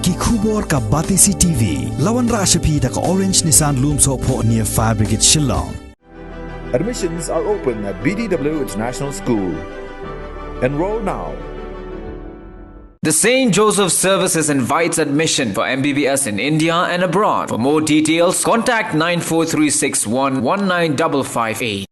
ki khubor ka Batisi TV lawan ra shapi da ka Orange Nissan Lumso pho near Fire Brigade Shillong. Admissions are open at BDW International School. Enroll now. The St. Joseph Services invites admission for MBBS in India and abroad. For more details, contact 94361 19558.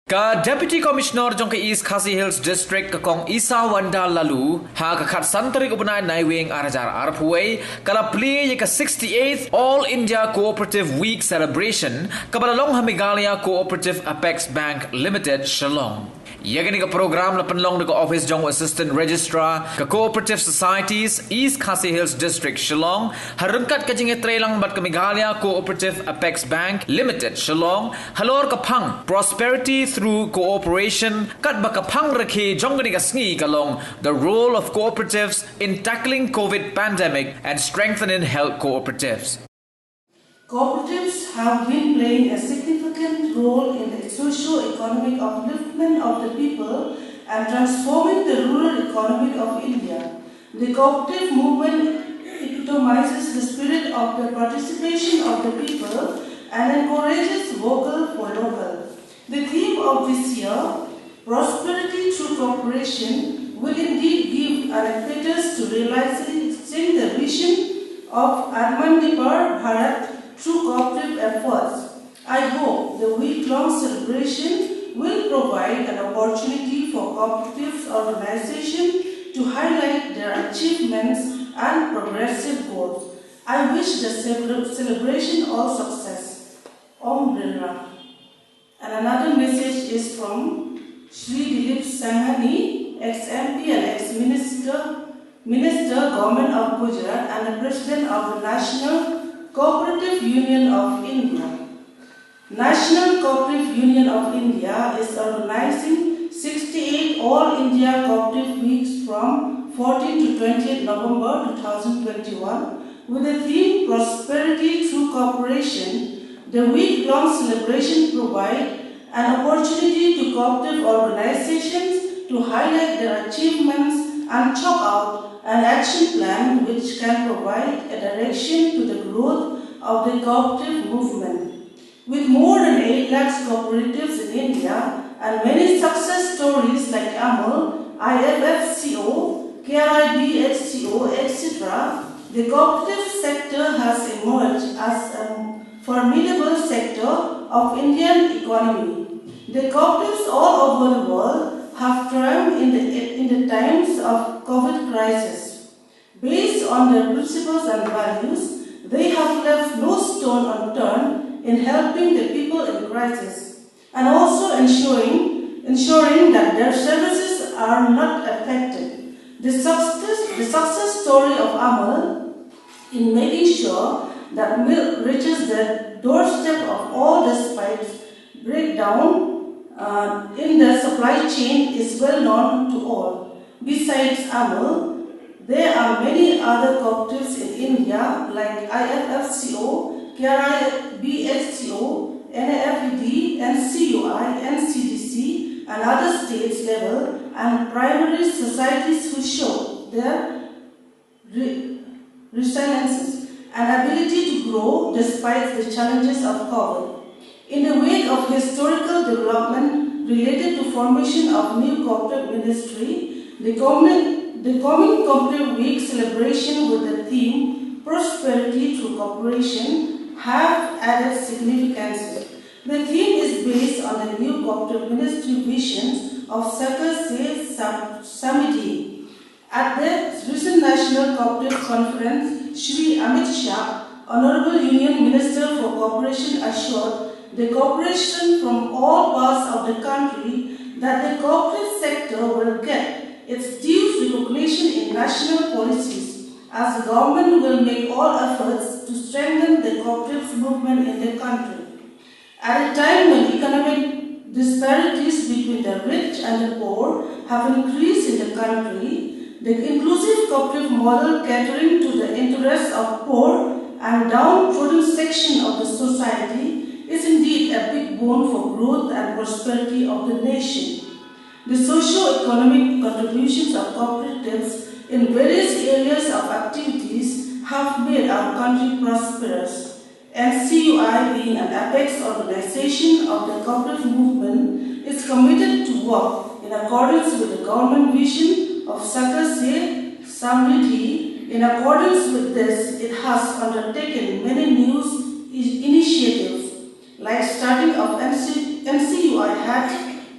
Ka Deputy Commissioner jong ka East Khasi Hills District ka kong Isa Wanda Lalu ha ka khat santri ubnai naiwing arajar arpuai kala play ka 68th All India Cooperative Week celebration ka balalong Hamigalia Cooperative Apex Bank Limited Shillong. Yagani ka program na panlong ka Office jong Assistant Registrar ka Cooperative Societies East Khasi Hills District Shillong harungkat ka jing lang bat ka Meghalaya Cooperative Apex Bank Limited Shillong halor ka pang prosperity through cooperation kat baka pang rakhi jong ka sngi kalong the role of cooperatives in tackling COVID pandemic and strengthening health cooperatives. Cooperatives have been playing a significant role in the socio-economic upliftment of the people and transforming the rural economy of India. The cooperative movement epitomizes the spirit of the participation of the people and encourages vocal for local. The theme of this year, Prosperity Through Cooperation, will indeed give an impetus to realizing the vision of Atmanirbhar Bharat through cooperative efforts. I hope the week-long celebration will provide an opportunity for cooperative organizations to highlight their achievements and progressive goals. I wish the celebration all success. Om Birla. And another message is from Shri Dilip Sanghani, ex-MP and ex-Minister, Government of Gujarat and the President of the National Cooperative Union of India. National Cooperative Union of India is organizing 68 All India Cooperative Weeks from 14 to 20 November 2021 with the theme Prosperity Through Cooperation. The week-long celebration provides an opportunity to cooperative organizations to highlight their achievements and chalk out an action plan which can provide a direction to the growth of the cooperative movement. With more than 8 lakh cooperatives in India and many success stories like AMUL, IFFCO, KRIBHCO, etc., the cooperative sector has emerged as a formidable sector of Indian economy. The cooperatives all over the world have triumphed in the times of COVID crisis. Based on their principles and values, they have left no stone unturned in helping the people in crisis and also ensuring that their services are not affected. The success story of AMUL in making sure that milk reaches the doorstep of all despite breakdown in the supply chain is well known to all. Besides AMUL, there are many other cooperatives in India like IFFCO, KRIBHCO, NAFED, NCUI, NCDC and other states level and primary societies who show their resilience and ability to grow despite the challenges of COVID. In the wake of historical development related to formation of new cooperative ministry, the coming Cooperative Week celebration with the theme Prosperity Through Cooperation have added significance. The theme is based on the new cooperative ministry visions of Circus Samiti. At the recent National Cooperative Conference, Shri Amit Shah, Honorable Union Minister for Cooperation, assured the cooperation from all parts of the country that the cooperative sector will get its due recognition in national policies, as the government will make all efforts to strengthen the cooperative movement in the country. At a time when economic disparities between the rich and the poor have increased in the country, the inclusive cooperative model catering to the interests of poor and downtrodden section of the society is indeed a big boon for growth and prosperity of the nation. The socio-economic contributions of cooperatives in various areas of activities have made our country prosperous. NCUI, being an apex organization of the cooperative movement, is committed to work in accordance with the government vision of Sakasya Samriddhi. In accordance with this, it has undertaken many new initiatives, like starting of NCUI had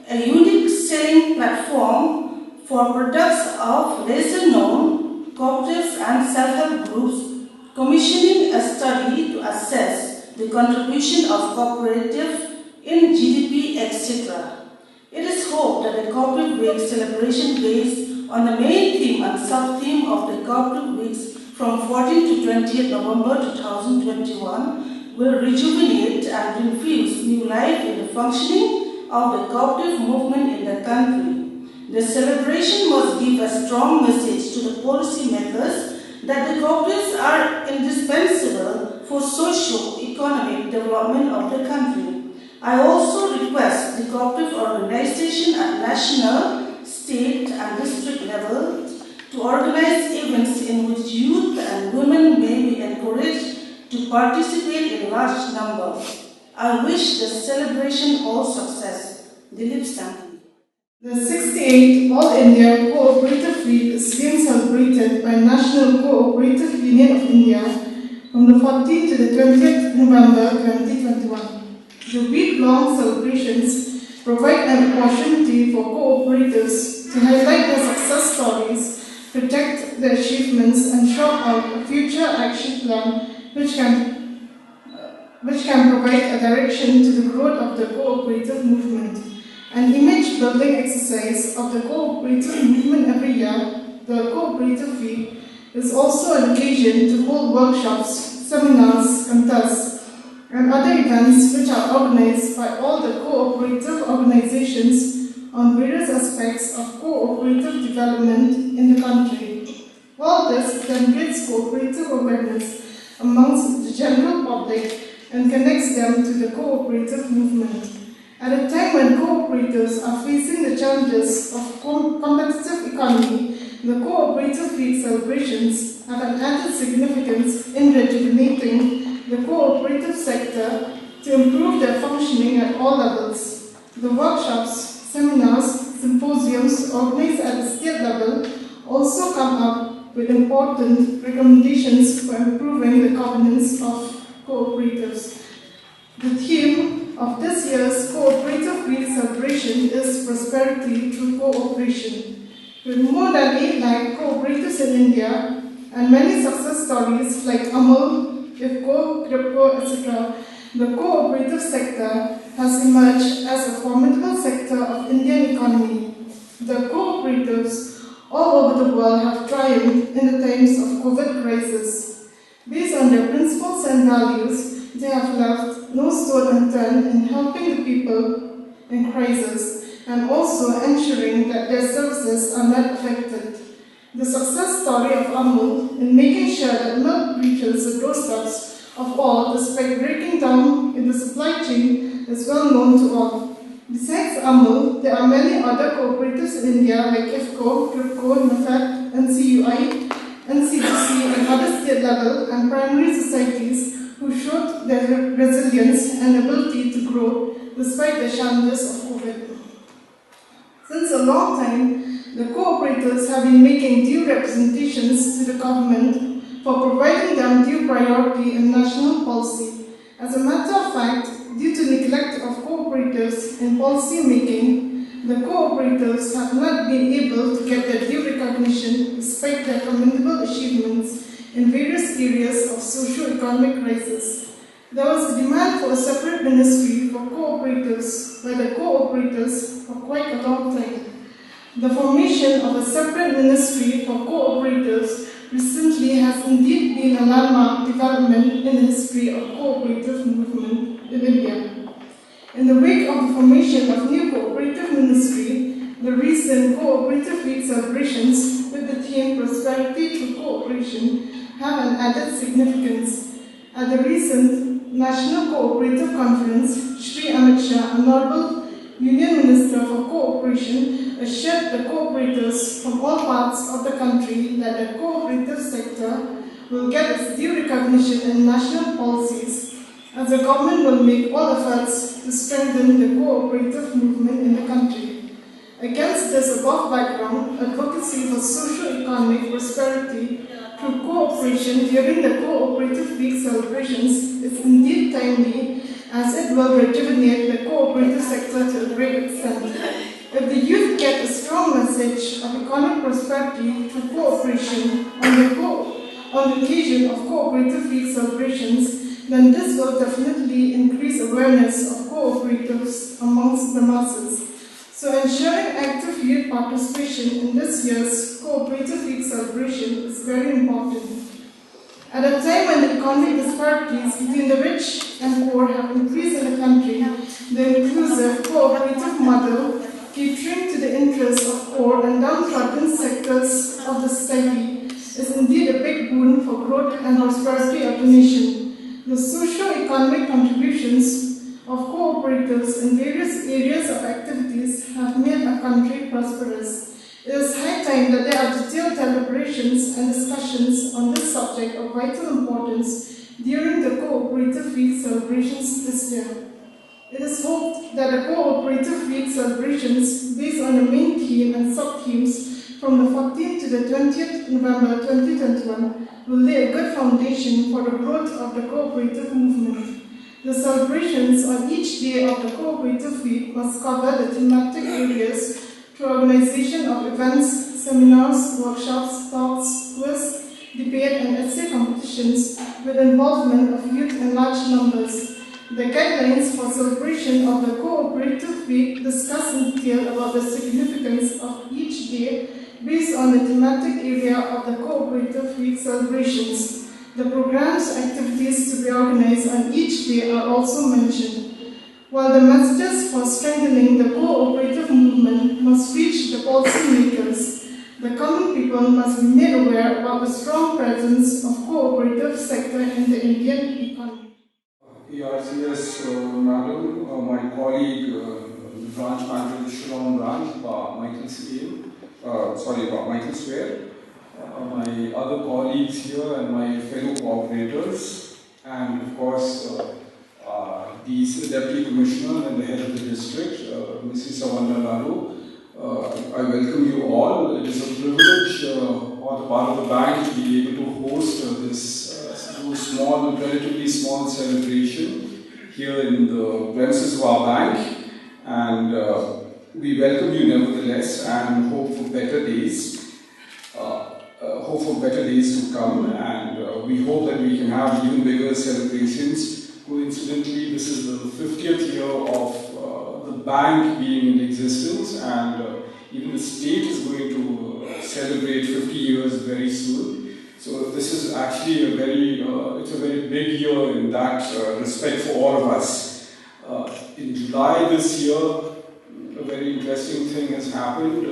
a unique selling platform for products of lesser known cooperatives and self-help groups, commissioning a study to assess the contribution of cooperative in GDP, etc. It is hoped that the Cooperative Week celebration based on the main theme and sub-theme of the Cooperative Weeks from 14 to 20th November 2021 will rejuvenate and infuse new life in the functioning of the cooperative movement in the country. The celebration must give a strong message to the policymakers that the cooperatives are indispensable for socio-economic development of the country. I also request the cooperative organization at national, state and district level to organize events in which youth and women may be encouraged to participate in large numbers. I wish the celebration all success. Dilip Sankhi. The 68th All India Cooperative Week is being celebrated by National Cooperative Union of India from the 14th to the 20th November 2021. The week-long celebrations provide an opportunity for cooperatives to highlight their success stories, protect their achievements, and show out a future action plan which can provide a direction to the growth of the cooperative movement. An image-building exercise of the cooperative movement every year, the Cooperative Week, is also an occasion to hold workshops, seminars, contests, and other events which are organized by all the cooperative organizations on various aspects of cooperative development in the country. All this generates cooperative awareness amongst the general public and connects them to the cooperative movement. At a time when cooperatives are facing the challenges of competitive economy, the Cooperative Week celebrations have an added significance in rejuvenating the cooperative sector to improve their functioning at all levels. The workshops, seminars, symposiums organized at the state level also come up with important recommendations for improving the governance of cooperatives. The theme of this year's Cooperative Week celebration is Prosperity through Cooperation. With more than 8 lakh cooperatives in India and many success stories like Amul, IFFCO, CRIPCO, etc., the cooperative sector has emerged as a formidable sector of Indian economy. The cooperatives all over the world have triumphed in the times of COVID crisis. Based on their principles and values, they have left no stone unturned in helping the people in crisis and also ensuring that their services are not affected. The success story of Amul in making sure that milk reaches the doorsteps of all despite breaking down in the supply chain is well known to all. Besides Amul, there are many other cooperatives in India like IFFCO, CRIPCO, NAFED, NCUI, NCGC and other state level and primary societies who showed their resilience and ability to grow despite the challenges of COVID. Since a long time, the cooperatives have been making due representations to the government for providing them due priority in national policy. As a matter of fact, due to neglect of cooperatives in policy making, the cooperatives have not been able to get their due recognition despite their commendable achievements in various areas of socio-economic crisis. There was a demand for a separate ministry for cooperatives by the cooperators for quite a long time. The formation of a separate ministry for cooperatives recently has indeed been a landmark development in the history of cooperative movement in India. In the wake of the formation of new cooperative ministry, the recent Cooperative Week celebrations with the theme Prosperity through Cooperation have an added significance. At the recent National Cooperative Conference, Shri Amit Shah, Honorable Union Minister for Cooperation, assured the cooperators from all parts of the country that the cooperative sector will get its due recognition in national policies, as the government will make all efforts to strengthen the cooperative movement in the country. Against this above background, advocacy for socio-economic prosperity through cooperation during the Cooperative Week celebrations is indeed timely, as it will rejuvenate the cooperative sector to a great extent. If the youth get a strong message of economic prosperity through cooperation on the occasion of Cooperative Week celebrations, then this will definitely increase awareness of cooperatives amongst the masses. So ensuring active youth participation in this year's Cooperative Week celebration is very important. At a time when the economic disparities between the rich and poor have increased in the country, the inclusive cooperative model, catering to the interests of poor and downtrodden sectors of the society, is indeed a big boon for growth and prosperity of the nation. The socio-economic contributions of cooperatives in various areas of activities have made our country prosperous. It is high time that there are detailed deliberations and discussions on this subject of vital importance during the Cooperative Week celebrations this year. It is hoped that the Cooperative Week celebrations, based on the main theme and sub-themes from the 14th to the 20th November 2021, will lay a good foundation for the growth of the cooperative movement. The celebrations on each day of the Cooperative Week must cover the thematic areas through organization of events, seminars, workshops, talks, quiz, debate and essay competitions with involvement of youth in large numbers. The guidelines for celebration of the Cooperative Week discuss in detail about the significance of each day based on the thematic area of the Cooperative Week celebrations. The programs and activities to be organized on each day are also mentioned. While the messages for strengthening the cooperative movement must reach the policymakers, the common people must be made aware about the strong presence of cooperative sector in the Indian economy. ERCS Madam, my colleague, branch manager of the Shillong branch, Michael Swear, my other colleagues here and my fellow cooperators, and of course the Deputy Commissioner and the head of the district, Mrs. Savanda Lalu. I welcome you all. It is a privilege on the part of the bank to be able to host this relatively small celebration here in the premises of our bank, and we welcome you nevertheless and hope for better days. To come, and we hope that we can have even bigger celebrations. Coincidentally, this is the 50th year of the bank being in existence, and even the state is going to celebrate 50 years very soon. So this is actually it's a very big year in that respect for all of us. In July this year, a very interesting thing has happened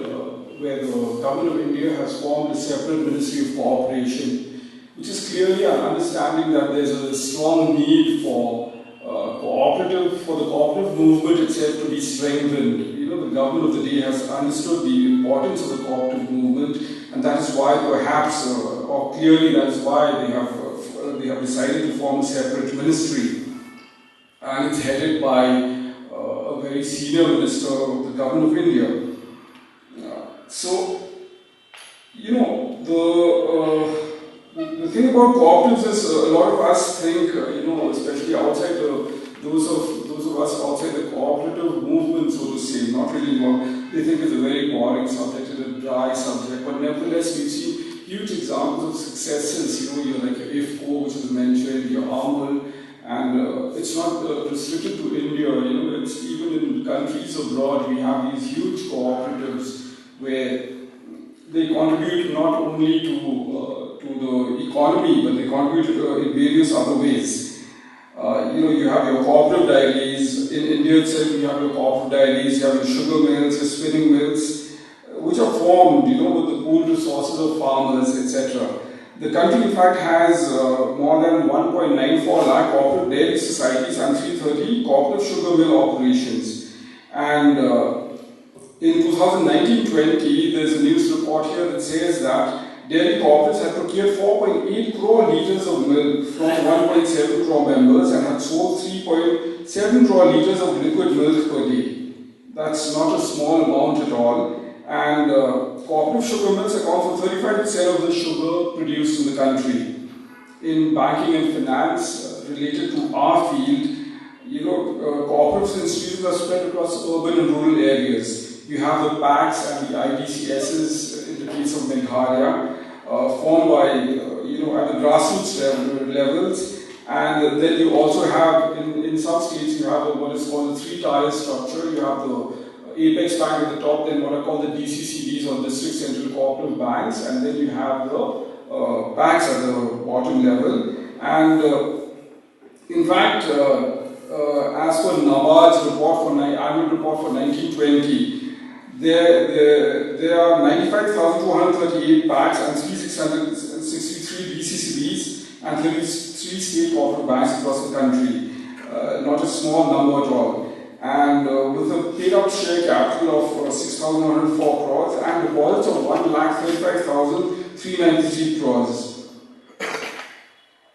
where the Government of India has formed a separate Ministry of Cooperation, which is clearly an understanding that there's a strong need for the cooperative movement itself to be strengthened. You know, the government of the day has understood the importance of the cooperative movement, and that is why perhaps, or clearly that is why they have decided to form a separate ministry, and it's headed by a very senior minister of the Government of India. So, you know, the thing about cooperatives is a lot of us think, especially outside those of us outside the cooperative movement, so to say, not really they think it's a very boring subject, it's a dry subject, but nevertheless we've seen huge examples of successes, you're like your IFCO, which was mentioned, your AMUL, and it's not restricted to India, it's even in countries abroad, we have these huge cooperatives where they contribute not only to the economy, but they contribute in various other ways. You have your cooperative dairies. In India itself, you have your cooperative dairies, you have your sugar mills, your spinning mills, which are formed, with the pooled resources of farmers, etc. The country, in fact, has more than 1.94 lakh cooperative dairy societies and 330 cooperative sugar mill operations. And in 2019-20, there's a news report here that says that dairy cooperatives had procured 4.8 crore litres of milk from 1.7 crore members and had sold 3.7 crore litres of liquid milk per day. That's not a small amount at all. And cooperative sugar mills account for 35% of the sugar produced in the country. In banking and finance, related to our field, cooperatives and institutions are spread across urban and rural areas. You have the PACs and the IDCSs in the case of Meghalaya, formed by, at the grassroots levels. And then you also have, in some states, you have what is called the three-tier structure. You have the Apex Bank at the top, then what are called the DCCBs or District Central Cooperative Banks, and then you have the PACs at the bottom level. And in fact, as per NABARD's annual report for 1920, there are 95,238 PACs and 3,663 DCCBs and 33 state cooperative banks across the country. Not a small number at all. And with a paid-up share capital of 6,104 crores and deposits of 1,35,393 crores.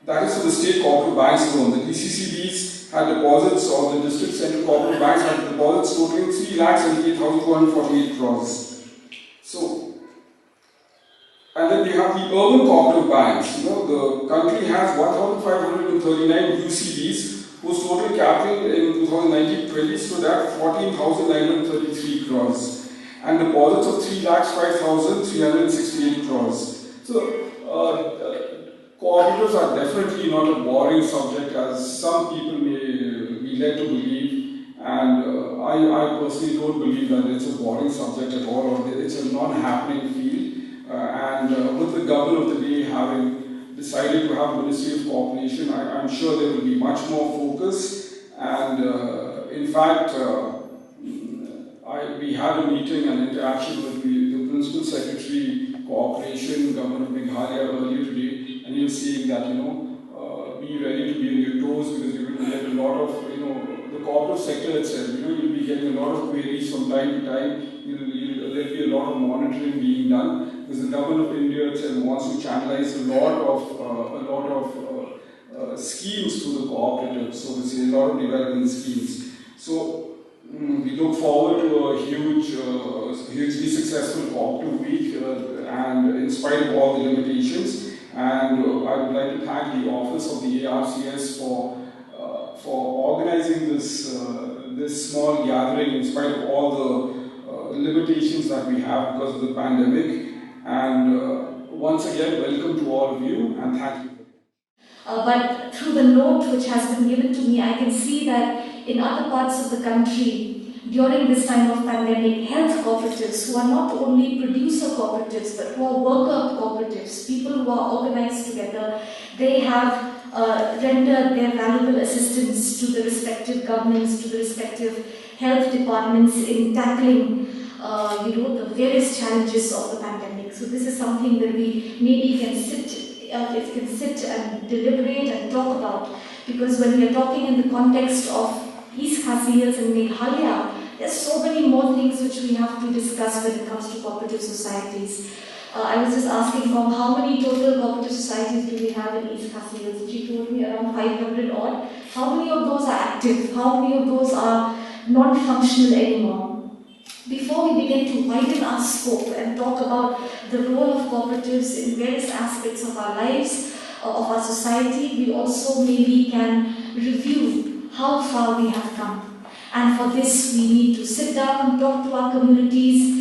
That is for the state cooperative banks alone. The DCCBs had deposits, or the district central cooperative banks had deposits totaling 3,78,248 crores. So, and then you have the urban cooperative banks. The country has 1,539 UCBs. Whose total capital in 2019-20 stood at 14,933 crores and deposits of 3,05,368 crores. So, cooperatives are definitely not a boring subject as some people may be led to believe, and I personally don't believe that it's a boring subject at all, or it's a non-happening field. And with the government of the day having decided to have Ministry of Cooperation, I'm sure there will be much more focus. And in fact, we had a meeting and interaction with the Principal Secretary Cooperation, Government of Meghalaya earlier today, and he was saying that, be ready to be on your toes because you're going to get a lot of, the cooperative sector itself, you'll be getting a lot of queries from time to time. There'll be a lot of monitoring being done because the Government of India itself wants to channelize a lot of schemes to the cooperatives, so to say, a lot of development schemes. So we look forward to a hugely successful cooperative week, and in spite of all the limitations. And I would like to thank the Office of the ARCS for organizing this small gathering in spite of all the limitations that we have because of the pandemic. And once again, welcome to all of you and thank you. But through the note which has been given to me, I can see that in other parts of the country, during this time of pandemic, health cooperatives who are not only producer cooperatives but who are worker cooperatives, people who are organized together, they have rendered their valuable assistance to the respective governments, to the respective health departments in tackling the various challenges of the pandemic. So this is something that we maybe can sit and deliberate and talk about, because when we are talking in the context of East Khasi Hills and Meghalaya, there's so many more things which we have to discuss when it comes to cooperative societies. I was just asking from how many total cooperative societies do we have in East Khasi Hills? She told me around 500 odd. How many of those are active? How many of those are non-functional anymore? Before we begin to widen our scope and talk about the role of cooperatives in various aspects of our lives, of our society, we also maybe can review how far we have come. And for this, we need to sit down and talk to our communities.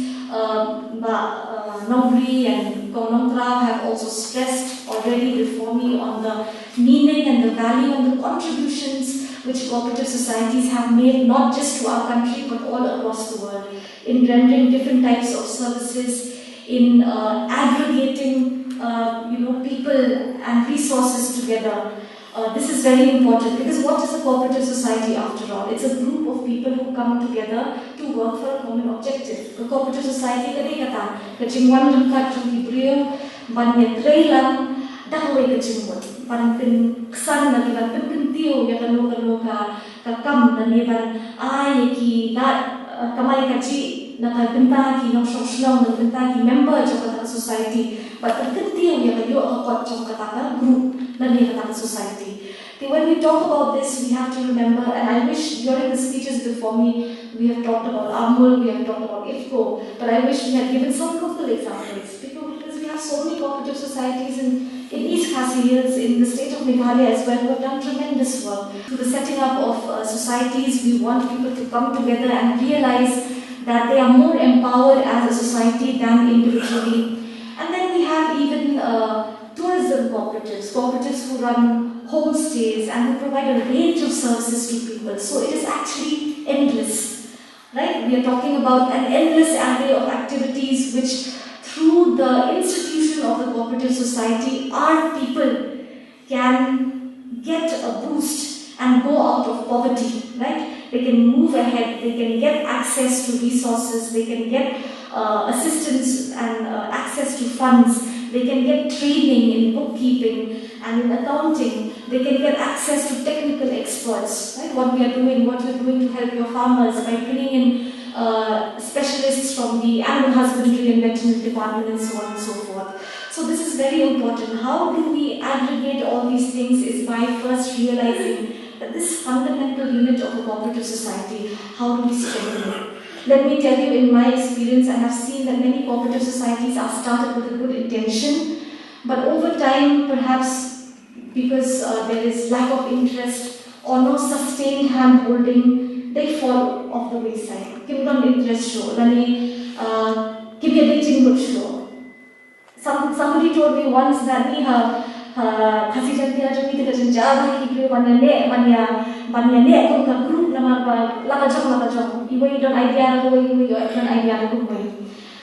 Nobri and Konontra have also stressed already before me on the meaning and the value and the contributions which cooperative societies have made, not just to our country but all across the world, in rendering different types of services, in aggregating people and resources together. This is very important, because what is a cooperative society after all? It's a group of people who come together to work for a common objective. A cooperative society kadang kacingwan lengkap chung ibriyo banyak trailan dahway kacingwan panpin kesan lagi panpin kentiyo ya kanu ka kam dan yeban ay ki na kamay kaci nakabenta ki nong social nakabenta ki member jo kata society but ketia we have yo akot jo kata group na ni kata society. When we talk about this, we have to remember, and I wish during the speeches before me, we have talked about Amul, we have talked about IFCO, but I wish we had given some local examples, because we have so many cooperative societies in East Khasi Hills, in the state of Meghalaya as well, who have done tremendous work. Through the setting up of societies, we want people to come together and realize that they are more empowered as a society than individually. And then we have even tourism cooperatives who run homestays and who provide a range of services to people. So it is actually endless, right? We are talking about an endless array of activities which, through the institution of the cooperative society, our people can get a boost and go out of poverty, right? They can move ahead, they can get access to resources, they can get assistance and access to funds, they can get training in bookkeeping and in accounting, they can get access to technical experts, right? What you're doing to help your farmers by bringing in specialists from the animal husbandry and veterinary department and so on and so forth. So this is very important. How do we aggregate all these things is by first realizing that this fundamental unit of a cooperative society, how do we strengthen it? Let me tell you, in my experience, I have seen that many cooperative societies are started with a good intention, but over time, perhaps because there is lack of interest or no sustained hand-holding, they fall off the wayside. Give them interest show, give me a dating good show. Somebody told me once that kasi jantia jo kita kan jaga hidup mania ne kung ka group nama laka jong iwa don idea ko iwa don idea ko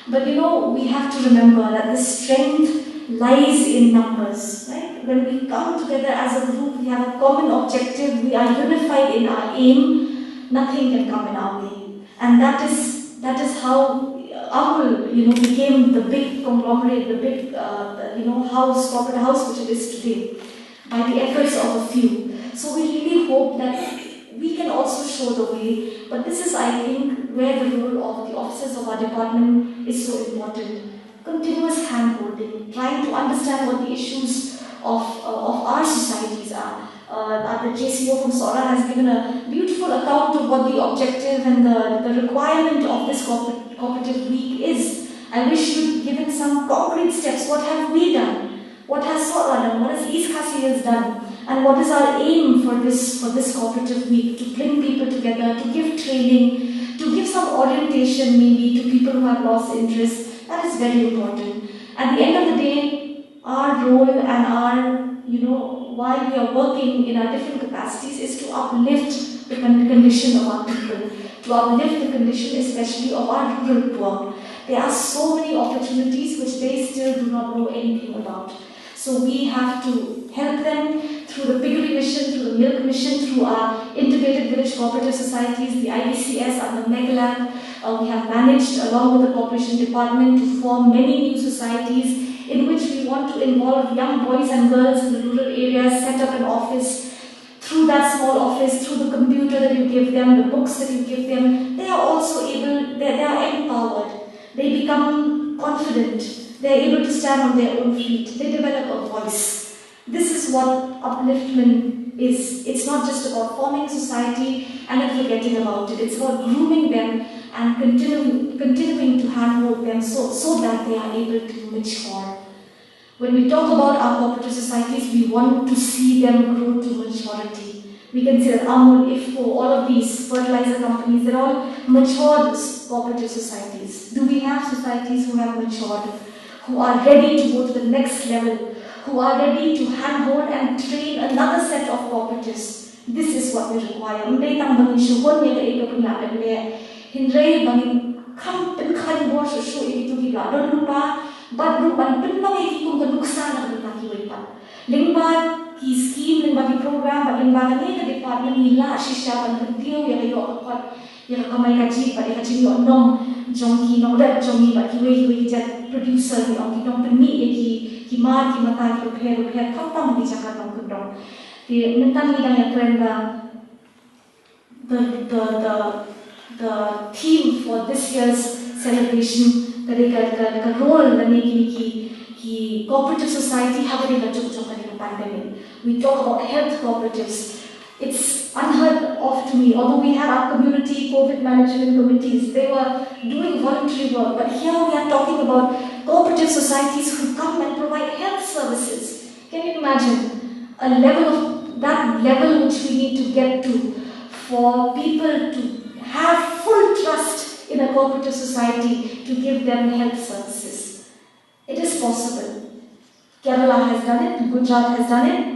but we have to remember that the strength lies in numbers, right? When we come together as a group, we have a common objective, we are unified in our aim, nothing can come in our way, and that is how Amul, became the big conglomerate, the big, corporate house which it is today, by the efforts of a few. So we really hope that we can also show the way, but this is, I think, where the role of the officers of our department is so important. Continuous hand-holding, trying to understand what the issues of our societies are. The JCO from Sora has given a beautiful account of what the objective and the requirement of this cooperative week is. I wish you'd given some concrete steps. What have we done? What has Sora done? What has East Khasi Hills done? And what is our aim for this cooperative week? To bring people together, to give training, to give some orientation maybe to people who have lost interest. That is very important. At the end of the day, our role and our, why we are working in our different capacities is to uplift the condition of our people, to uplift the condition especially of our rural poor. There are so many opportunities which they still do not know anything about. So we have to help them through the piggery mission, through the milk mission, through our integrated village cooperative societies, the IBCS and the Megalab. We have managed, along with the corporation department, to form many new societies in which we want to involve young boys and girls in the rural areas, set up an office. Through that small office, through the computer that you give them, the books that you give them, they are also able, they are empowered. They become confident. They are able to stand on their own feet. They develop a voice. This is what upliftment is. It's not just about forming society and then forgetting about it. It's about grooming them and continuing to handhold them so that they are able to mature. When we talk about our cooperative societies, we want to see them grow to maturity. We can say that Amul, IFCO, all of these fertilizer companies, they're all matured cooperative societies. Do we have societies who have matured, who are ready to go to the next level, who are ready to handhold and train another set of cooperatives? This is what we require. Hindray bangin kham pen khari bor shu itu ki gadon lupa but lupa pen bang ki kum nuksan na lupa ki wai pa lingba ki scheme lingba ki program but lingba ka ne department nila shisha ban dio ya yo akot ya kamai ka chi pa ya chi yo nom jong ki no da jong ba ki wai jat producer ni ong ki dong pen ni ki mar ki mata ki repair kham tam ni chaka dong kun dong ti mentan ni dang ya trend the theme for this year's celebration का role लने की cooperative society हमारे बच्चों को करेगा pandemic. We talk about health cooperatives. It's unheard of to me. Although we had our community COVID management committees, they were doing voluntary work. But here we are talking about cooperative societies who come and provide health services. Can you imagine that level which we need to get to for people to have full trust in a cooperative society to give them health services? It is possible. Kerala has done it, Gujarat has done it.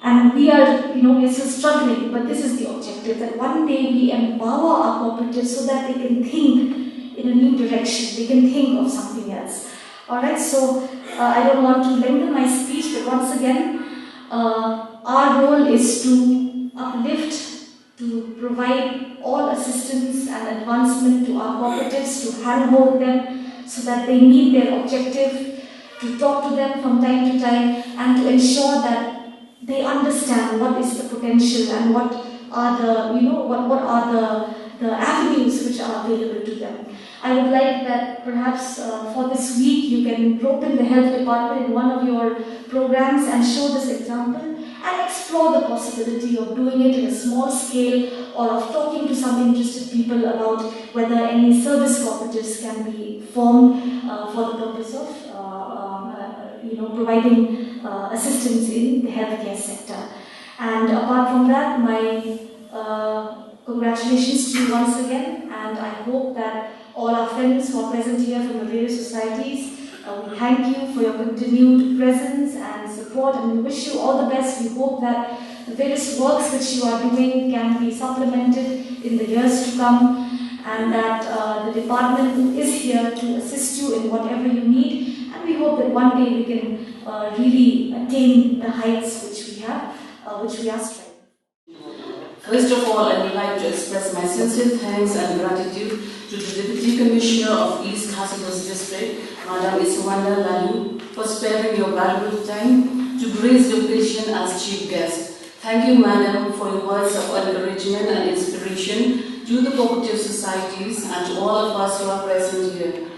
And we are, we're still struggling, but this is the objective, that one day we empower our cooperatives so that they can think in a new direction, they can think of something else. Alright, so I don't want to lengthen my speech, but once again, our role is to uplift, to provide all assistance and advancement to our cooperatives, to handhold them so that they meet their objective, to talk to them from time to time, and to ensure that they understand what is the potential and what are the, what are the avenues which are available to them. I would like that perhaps for this week you can rope in the health department in one of your programs and show this example and explore the possibility of doing it in a small scale or of talking to some interested people about whether any service cooperatives can be formed for the purpose of providing assistance in the healthcare sector. And apart from that, my congratulations to you once again, and I hope that all our friends who are present here from the various societies, we thank you for your continued presence and support, and we wish you all the best. We hope that the various works which you are doing can be supplemented in the years to come, and that the department is here to assist you in whatever you need. And we hope that one day we can really attain the heights which we have, which we are striving. First of all, I would like to express my sincere thanks and gratitude to the Deputy Commissioner of East Kasaragod District, Madam Iswanda Lalu, for sparing your valuable time to grace the occasion as Chief Guest. Thank you, Madam, for your words of encouragement and inspiration to the cooperative societies and to all of us who are present here.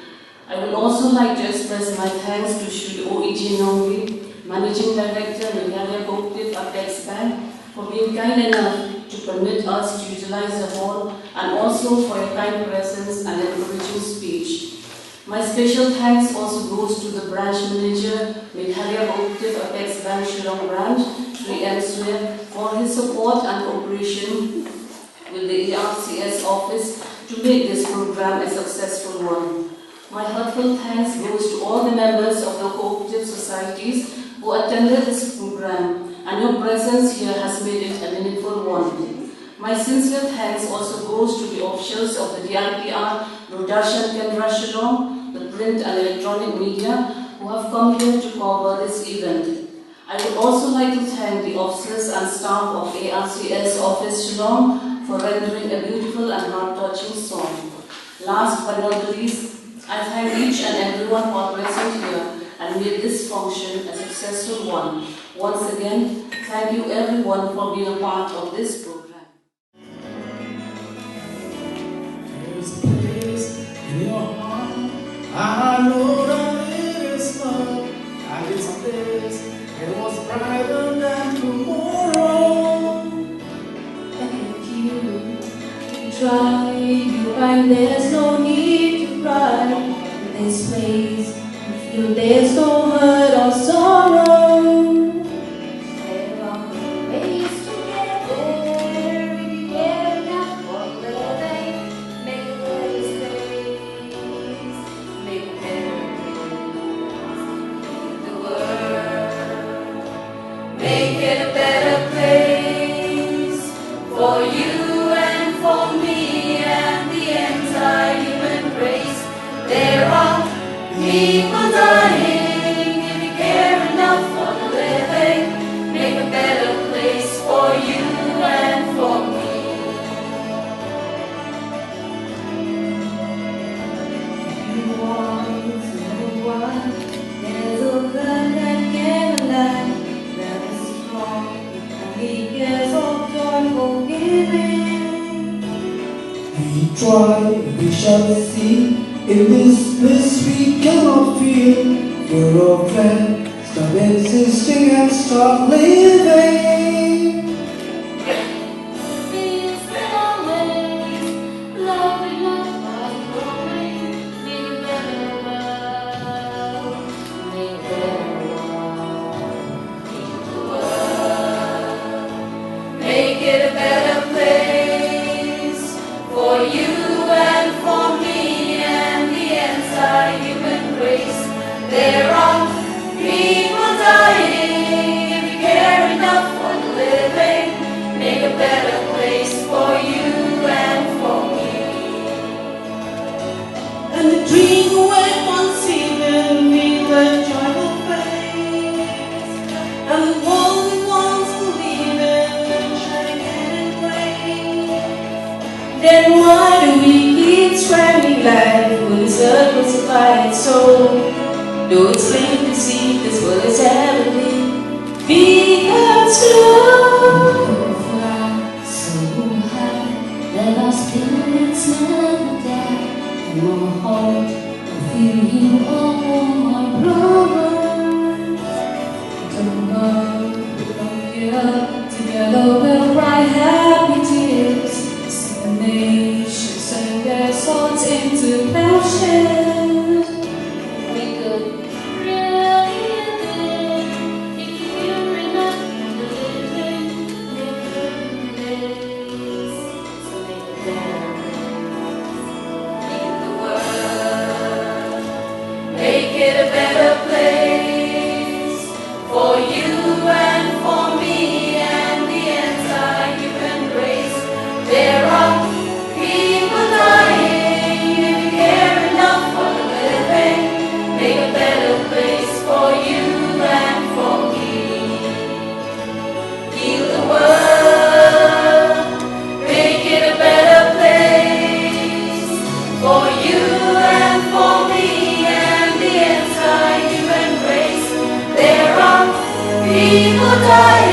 I would also like to express my thanks to Shri O.E.J. Nongri, Managing Director, Meghalaya Cooperative Apex Bank, for being kind enough to permit us to utilize the hall, and also for your kind presence and encouraging speech. My special thanks also goes to the branch manager, Meghalaya Cooperative Apex Bank Shillong branch, Shri M. Swear, for his support and cooperation with the ARCS office to make this program a successful one. My heartfelt thanks goes to all the members of the cooperative societies who attended this program, and your presence here has made it a meaningful one. My sincere thanks also goes to the officials of the DRPR, Doordarshan Kendra Shillong, the print and electronic media who have come here to cover this event. I would also like to thank the officers and staff of ARCS Office Shillong for rendering a beautiful and heart-touching song. Last but not least, I thank each and everyone for present here and made this function a successful one. Once again, thank you everyone for being a part of this program. There's a place in your heart, I know that it is love, and it's a place that was brighter than tomorrow. And you try, you find there's no need to cry in this place. You feel there's no hurt or sorrow. There are ways to get there if you care enough for living. Make a better space, make a better the world, make it a better place for you and for me and the entire human race. There are people dying. If you care enough for the living, make a better place for you and for me. You want to know why there's a God that can lie, that is strong, and He cares of joyful giving. We try, we shall see. In this bliss we cannot feel fear or dread. Stop existing and stop living. Make it a better place for you and for me and the entire human race. There are people dying. If you care enough for the living, make a better place for you and for me. And the dream when once even feel a joyful face, and the world we once believed in shining and brave. Then why do we keep striving life when the circles of light so? Though it's plain to see this world is ever been, because love fly so high that our spirits never die. In my heart, I feel you all my brothers. Tomorrow we'll get up together, we'll cry happy tears. See the nations turn their swords into plowshares. We could really live if you're enough to live in place. So make a better place in the world. Make it a better place for you and for me and the entire human race. There are people dying. If you care enough for the living, make a better place for you and for me. Heal the world, make it a better place for you and for me and the entire human race. There are people dying.